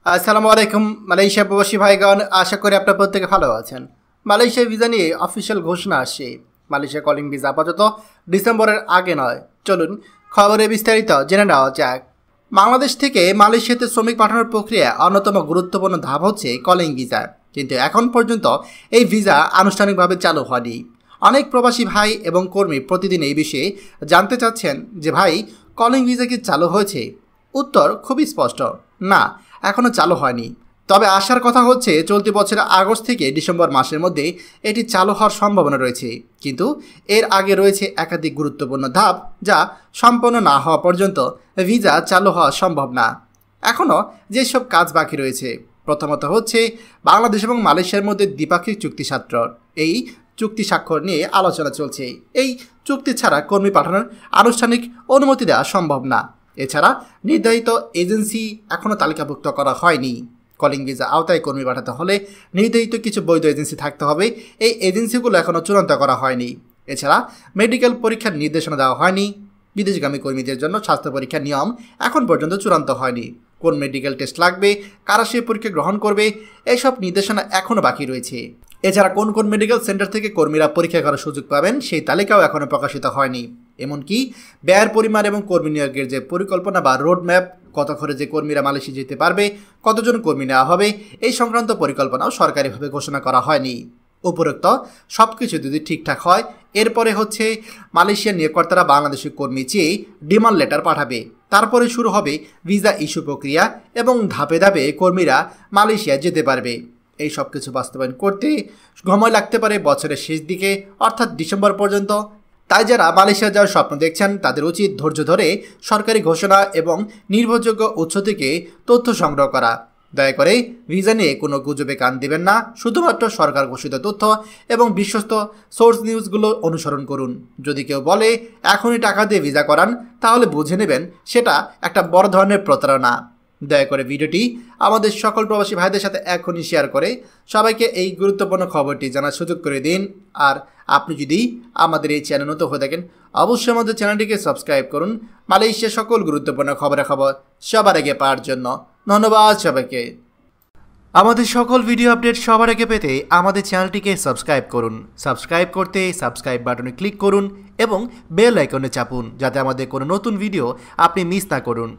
আসসালামু আলাইকুম মালয়েশিয়া প্রবাসী ভাইগণ, আশা করি আপনারা প্রত্যেকে ভালো আছেন। মালয়েশিয়া ভিসা নিয়ে অফিসিয়াল ঘোষণা আসছে। মালয়েশিয়া কলিং ভিসা আপাতত ডিসেম্বরের আগে নয়। চলুন খবরে বিস্তারিত জেনে নেওয়া যাক। বাংলাদেশ থেকে মালয়েশিয়াতে শ্রমিক পাঠানোর প্রক্রিয়া অন্যতম গুরুত্বপূর্ণ ধাপ হচ্ছে কলিং ভিসা, কিন্তু এখন পর্যন্ত এই ভিসা আনুষ্ঠানিকভাবে চালু হয়নি। অনেক প্রবাসী ভাই এবং কর্মী প্রতিদিন এই বিষয়ে জানতে চাচ্ছেন যে ভাই, কলিং ভিসা কি চালু হয়েছে? উত্তর খুবই স্পষ্ট, না, এখনও চালু হয়নি। তবে আসার কথা হচ্ছে চলতি বছরের আগস্ট থেকে ডিসেম্বর মাসের মধ্যে এটি চালু হওয়ার সম্ভাবনা রয়েছে। কিন্তু এর আগে রয়েছে একাধিক গুরুত্বপূর্ণ ধাপ, যা সম্পন্ন না হওয়া পর্যন্ত ভিসা চালু হওয়া সম্ভব না। এখনও যেসব কাজ বাকি রয়েছে, প্রথমত হচ্ছে বাংলাদেশ এবং মালয়েশিয়ার মধ্যে দ্বিপাক্ষিক চুক্তি স্বাক্ষর। এই চুক্তি স্বাক্ষর নিয়ে আলোচনা চলছে। এই চুক্তি ছাড়া কর্মী পাঠানোর আনুষ্ঠানিক অনুমতি দেওয়া সম্ভব না। এছাড়া নির্ধারিত এজেন্সি এখনও তালিকাভুক্ত করা হয়নি। কলিং ভিসা আওতায় কর্মী পাঠাতে হলে নির্ধারিত কিছু বৈধ এজেন্সি থাকতে হবে। এই এজেন্সিগুলো এখনও চূড়ান্ত করা হয়নি। এছাড়া মেডিকেল পরীক্ষার নির্দেশনা দেওয়া হয়নি। বিদেশগামী কর্মীদের জন্য স্বাস্থ্য পরীক্ষার নিয়ম এখন পর্যন্ত চূড়ান্ত হয়নি। কোন মেডিকেল টেস্ট লাগবে, কারা সেই পরীক্ষা গ্রহণ করবে, এইসব নির্দেশনা এখনও বাকি রয়েছে। এছাড়া কোন কোন মেডিকেল সেন্টার থেকে কর্মীরা পরীক্ষা করার সুযোগ পাবেন সেই তালিকাও এখনও প্রকাশিত হয়নি। এমনকি ব্যয়ের পরিমাণ এবং কর্মী নিয়োগের যে পরিকল্পনা বা রোড ম্যাপ, কত খরচে কর্মীরা মালয়েশিয়া যেতে পারবে, কতজন কর্মী নেওয়া হবে, এই সংক্রান্ত পরিকল্পনাও সরকারিভাবে ঘোষণা করা হয়নি। উপরোক্ত সব কিছু যদি ঠিকঠাক হয়, এরপরে হচ্ছে মালয়েশিয়ার নিয়োগকর্তারা বাংলাদেশের কর্মী চেয়ে ডিমান্ড লেটার পাঠাবে। তারপরে শুরু হবে ভিসা ইস্যু প্রক্রিয়া এবং ধাপে ধাপে কর্মীরা মালয়েশিয়া যেতে পারবে। এই সব কিছু বাস্তবায়ন করতে সময় লাগতে পারে বছরের শেষ দিকে, অর্থাৎ ডিসেম্বর পর্যন্ত। তাই যারা মালয়েশিয়া যাওয়ার স্বপ্ন দেখছেন তাদের উচিত ধৈর্য ধরে সরকারি ঘোষণা এবং নির্ভরযোগ্য উৎস থেকে তথ্য সংগ্রহ করা। দয়া করে ভিসা নিয়ে কোনো গুজবে কান দেবেন না। শুধুমাত্র সরকার ঘোষিত তথ্য এবং বিশ্বস্ত সোর্স নিউজগুলো অনুসরণ করুন। যদি কেউ বলে এখনই টাকা দিয়ে ভিসা করান, তাহলে বুঝে নেবেন সেটা একটা বড় ধরনের প্রতারণা। দয়া করে ভিডিওটি আমাদের সকল প্রবাসী ভাইদের সাথে এখনই শেয়ার করে সবাইকে এই গুরুত্বপূর্ণ খবরটি জানার সুযোগ করে দিন। আর আপনি যদি আমাদের এই চ্যানেল নতুন হয়ে থাকেন, অবশ্যই আমাদের চ্যানেলটিকে সাবস্ক্রাইব করুন মালয়েশিয়ার সকল গুরুত্বপূর্ণ খবর সবার আগে পাওয়ার জন্য। ধন্যবাদ সবাইকে। আমাদের সকল ভিডিও আপডেট সবার আগে পেতে আমাদের চ্যানেলটিকে সাবস্ক্রাইব করুন। সাবস্ক্রাইব করতে সাবস্ক্রাইব বাটনে ক্লিক করুন এবং বেল আইকনে চাপুন, যাতে আমাদের কোনো নতুন ভিডিও আপনি মিস না করুন।